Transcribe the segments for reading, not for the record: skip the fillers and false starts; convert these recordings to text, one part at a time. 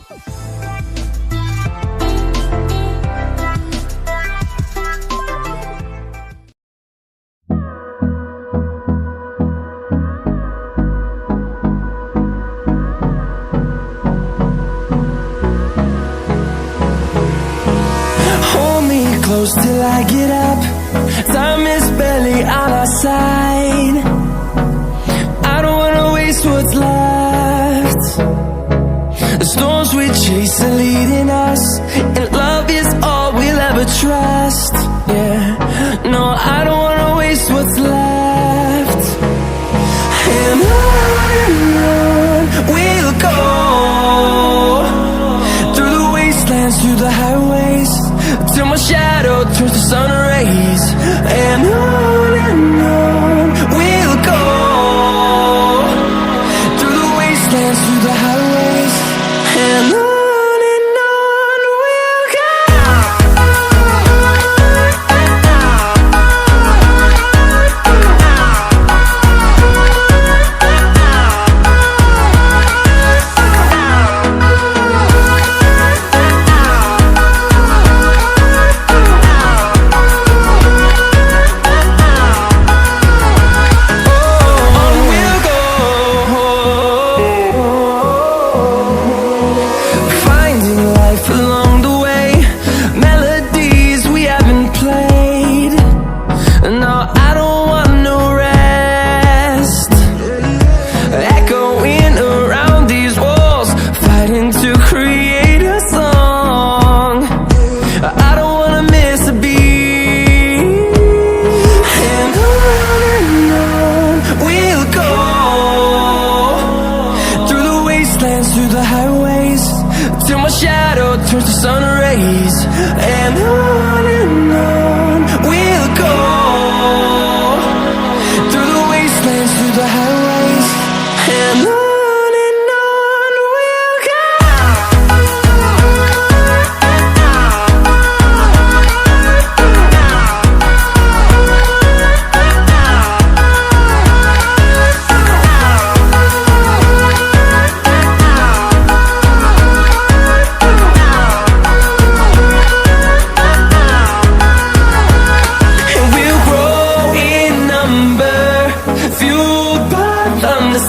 Close till I get up. Time is barely on our side. I don't wanna waste what's left. The storms we chase are leading us, and love is all we'll ever trust. Yeah, no, I don't wanna waste what's left. And on we'll go, through the wastelands, through the highways, till my shadow turns to sun rays. And on we'll go, through the wastelands, through the highways, and on we'll go. Through the highways, till my shadow turns to sun rays. And on we'll go, through the wastelands, through the highways, and on we'll go.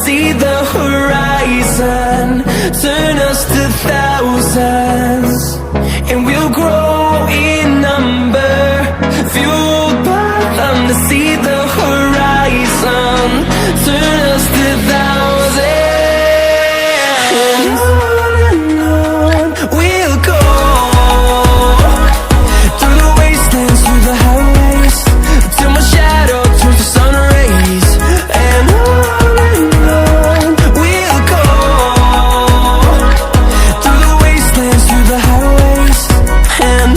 See the horizon turn us to thousands, and we'll grow in number, fueled by them. To see the horizon turn us to thousands, and on we'll go, through the wastelands, through the highways, till my shadow turns to sun rays. And and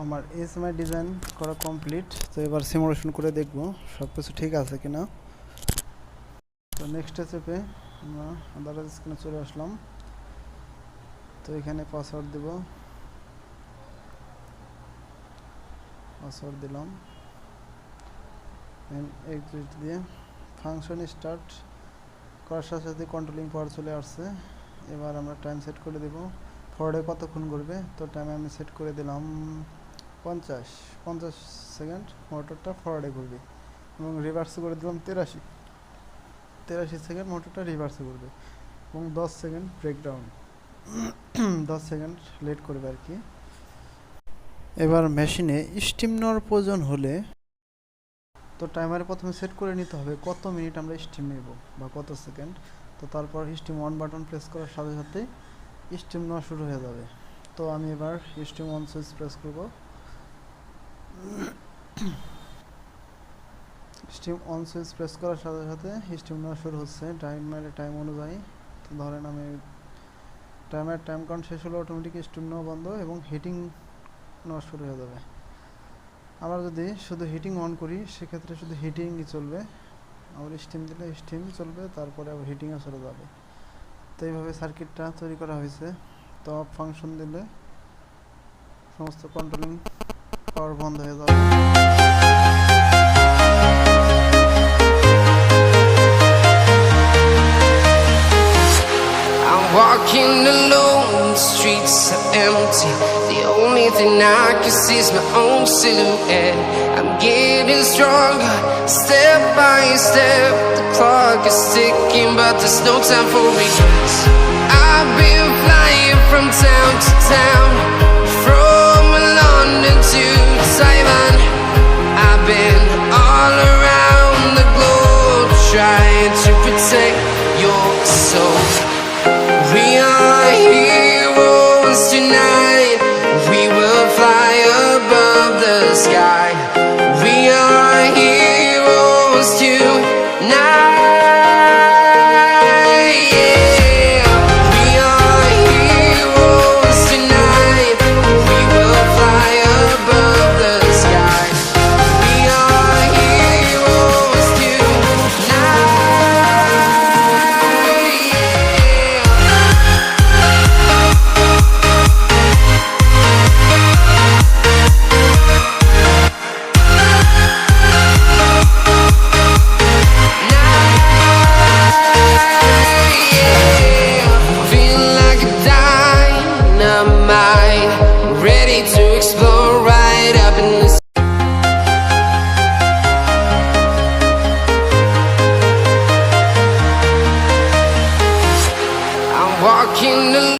আমার SMI design করা complete. তো এবার simulation করে দেখব সব কিছু ঠিক আছে কিনা। তো নেক্সট স্টেপে আমরা আদারওয়াইজ স্ক্রিনে চলে আসলাম। তো এখানে পাসওয়ার্ড দেব, পাসওয়ার্ড দিলাম, এক্সিট দিয়ে ফাংশন স্টার্ট করার সাথে সাথে কন্ট্রোলিং পাওয়ার চলে আসছে। এবার আমরা টাইম সেট করে দেব ফরওয়ার্ডে কতক্ষণ ঘুরবে। তো টাইম আমি সেট করে দিলাম 50 সেকেন্ড মোটরটা ফরওয়ার্ডে ঘুরবে, এবং রিভার্স করে দিলাম 83 সেকেন্ড মোটরটা রিভার্সে ঘুরবে, এবং 10 সেকেন্ড ব্রেকডাউন 10 সেকেন্ড লেট করবে আর কি। এবার মেশিনে স্টিম নেওয়ার প্রয়োজন হলে তো টাইমারে প্রথমে সেট করে নিতে হবে কত মিনিট আমরা স্টিম নেব বা কত সেকেন্ড। তো তারপর স্টিম অন বাটন প্রেস করার সাথে সাথে স্টিম নেওয়া শুরু হয়ে যাবে। তো আমি এবার স্টিম অন সুইচ প্রেস করব। স্টিম অন সুইচ প্রেস করার সাথে সাথে স্টিম নেওয়া শুরু হচ্ছে টাইম অনুযায়ী। তো ধরেন আমি টাইম কাউন্ট শেষ হলে অটোমেটিক স্টিম নেওয়া বন্ধ এবং হিটিং নেওয়া শুরু হয়ে যাবে। আবার যদি শুধু হিটিং অন করি সেক্ষেত্রে শুধু হিটিংই চলবে, আবার স্টিম দিলে স্টিম চলবে, তারপরে আবার হিটিংও চলে যাবে। তো এইভাবে সার্কিটটা তৈরি করা হয়েছে। তো অফ ফাংশন দিলে সমস্ত কন্ট্রোলিং পাওয়ার বন্ধ হয়ে যাবে। Walking alone, the streets are empty. The only thing I can see is my own silhouette. I'm getting stronger, step by step. The clock is ticking, but there's no time for regrets. I've been flying from town to town, from London to Taiwan. I've been all around the globe, trying to protect your soul. We are heroes tonight. We will fly above the sky. We are heroes tonight. Yeah. We are heroes tonight. We will fly above the sky. We are heroes tonight.